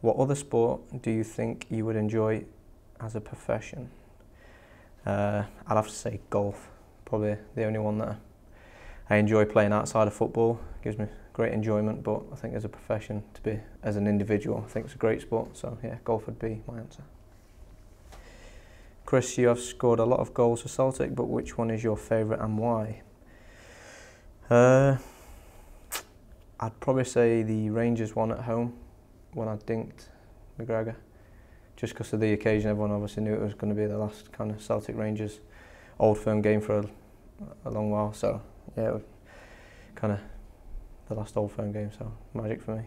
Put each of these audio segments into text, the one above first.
What other sport do you think you would enjoy as a profession? I'd have to say golf. Probably the only one that I enjoy playing outside of football. It gives me great enjoyment, but I think as a profession, to be as an individual, I think it's a great sport. So yeah, golf would be my answer. Kris, you have scored a lot of goals for Celtic, but which one is your favourite and why? I'd probably say the Rangers one at home when I dinked McGregor. Just because of the occasion, everyone obviously knew it was going to be the last kind of Celtic Rangers Old Firm game for a long while. So yeah, it was kind of the last Old Firm game, so magic for me.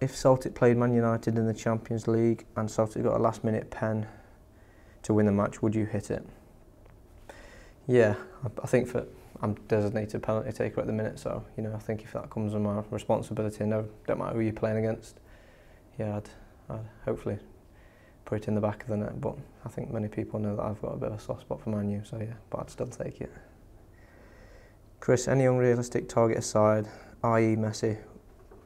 If Celtic played Man United in the Champions League and Celtic got a last-minute pen to win the match, would you hit it? Yeah, I think I'm designated penalty taker at the minute, so I think if that comes on my responsibility, don't matter who you're playing against, yeah, I'd hopefully put it in the back of the net. But I think many people know that I've got a bit of a soft spot for Man U, so yeah, but I'd still take it. Kris, any unrealistic target aside, i.e. Messi,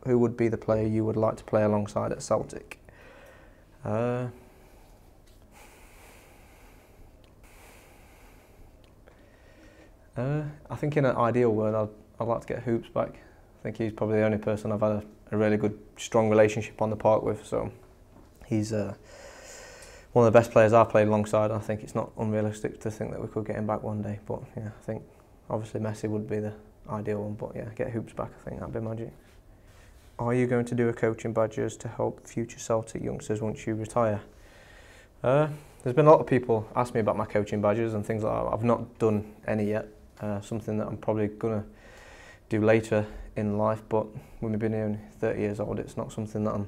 who would be the player you would like to play alongside at Celtic? I think in an ideal world, I'd like to get Hoops back. I think he's probably the only person I've had a really good, strong relationship on the park with. So he's one of the best players I've played alongside. I think it's not unrealistic to think that we could get him back one day. But yeah, I think obviously Messi would be the ideal one. But yeah, get Hoops back, I think that'd be magic. Are you going to do a coaching badges to help future Celtic youngsters once you retire? There's been a lot of people ask me about my coaching badges and things like that. I've not done any yet. Something that I'm probably going to do later in life, but with me being only 30 years old, it's not something that I'm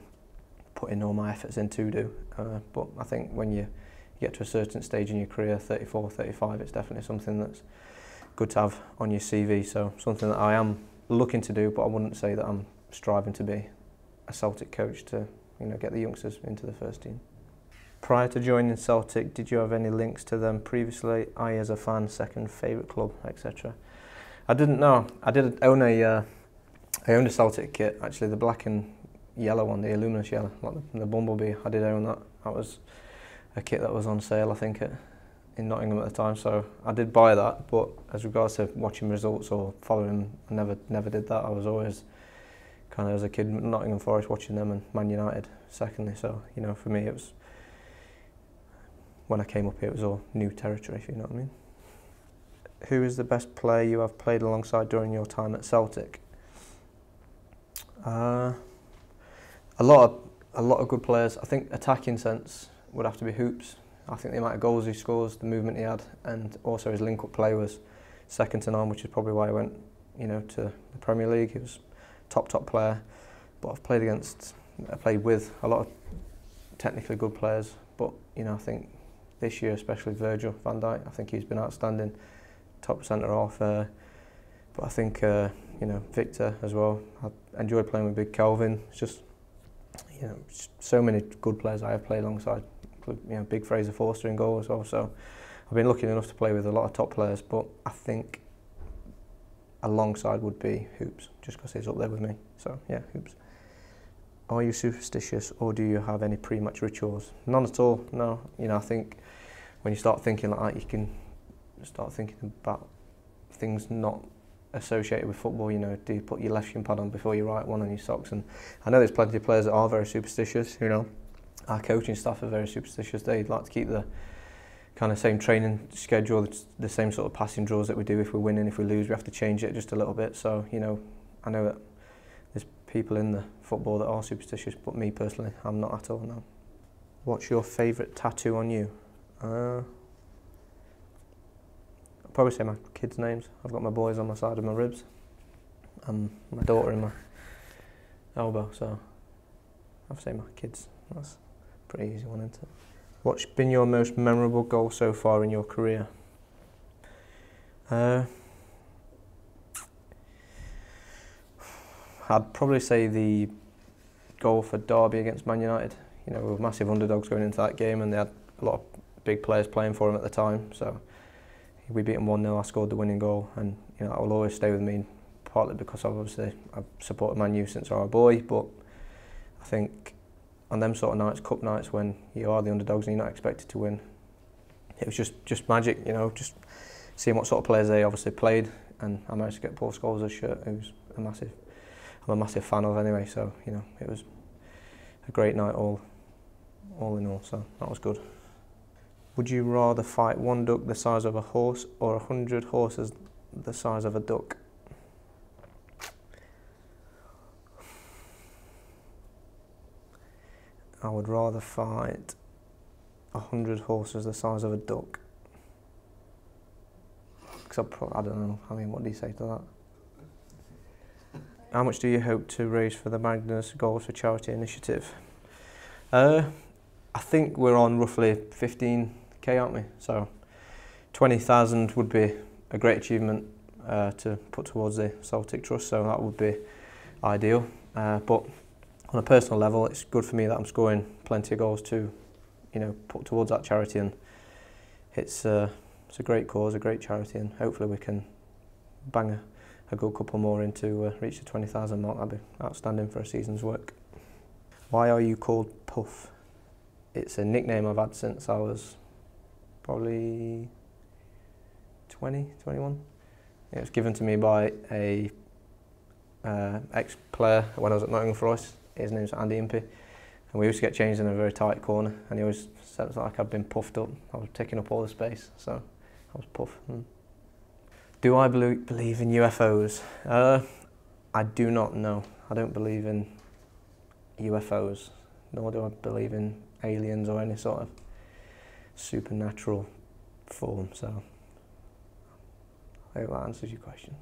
putting all my efforts in to do. But I think when you get to a certain stage in your career, 34, 35, it's definitely something that's good to have on your CV. So something that I am looking to do, but I wouldn't say that I'm striving to be a Celtic coach to get the youngsters into the first team. Prior to joining Celtic, did you have any links to them previously, i.e. as a fan, second favourite club, etc.? I didn't know. I owned a Celtic kit, actually, the black and yellow one, the luminous yellow, like the Bumblebee. I did own that. That was a kit that was on sale, I think, in Nottingham at the time. So I did buy that, but as regards to watching results or following, I never did that. I was always kind of, as a kid, Nottingham Forest, watching them, and Man United secondly. So for me, it was, when I came up here, it was all new territory, if you know what I mean. Who is the best player you have played alongside during your time at Celtic? A lot of good players. I think attacking sense would have to be Hoops. I think the amount of goals he scores, the movement he had, and also his link-up play was second to none, which is probably why he went, to the Premier League. He was top player. But I played with a lot of technically good players. But I think this year, especially Virgil van Dijk, I think he's been outstanding, top centre half. But I think Victor as well. I enjoyed playing with Big Calvin. It's just so many good players I have played alongside. Big Fraser Forster in goal as well. So I've been lucky enough to play with a lot of top players. But I think alongside would be Hoops, just because he's up there with me. So yeah, Hoops. Are you superstitious, or do you have any pre-match rituals? None at all, no. I think when you start thinking like that, you can start thinking about things not associated with football. Do you put your left shin pad on before you right one on your socks? And I know there's plenty of players that are very superstitious. Our coaching staff are very superstitious. They like to keep the kind of same training schedule, the same sort of passing draws that we do. If we're winning, if we lose, we have to change it just a little bit. So I know that there's people in the football that are superstitious, but me personally, I'm not at all, no. What's your favourite tattoo on you? I'll probably say my kids' names. I've got my boys on my side of my ribs and my daughter in my elbow, so I'll say my kids. That's a pretty easy one, isn't it? What's been your most memorable goal so far in your career? I'd probably say the goal for Derby against Man United. We were massive underdogs going into that game, and they had a lot of big players playing for them at the time. So we beat them 1-0. I scored the winning goal, and that will always stay with me. Partly because I've supported Man U since I was a boy, but I think on them sort of nights, cup nights, when you are the underdogs and you're not expected to win, it was just magic, you know, just seeing what sort of players they obviously played, and I managed to get Paul Scholes' shirt, who's I'm a massive fan of anyway, so, you know, it was a great night all in all, so that was good. Would you rather fight one duck the size of a horse or 100 horses the size of a duck? I would rather fight 100 horses the size of a duck. Because I don't know, I mean, what do you say to that? How much do you hope to raise for the Magnus Goals for Charity initiative? I think we're on roughly 15k, aren't we? So 20,000 would be a great achievement to put towards the Celtic Trust, so that would be ideal. But on a personal level, it's good for me that I'm scoring plenty of goals to, you know, put towards that charity, and it's a great cause, a great charity, and hopefully we can bang a good couple more in to reach the 20,000 mark. That'd be outstanding for a season's work. Why are you called Puff? It's a nickname I've had since I was probably 20, 21. It was given to me by a ex-player when I was at Nottingham Forest. His name's Andy Impey, and we used to get changed in a very tight corner, and he always said it like I'd been puffed up. I was taking up all the space, so I was Puff. Do I believe in UFOs? I do not know. I don't believe in UFOs, nor do I believe in aliens or any sort of supernatural form, so I hope that answers your question.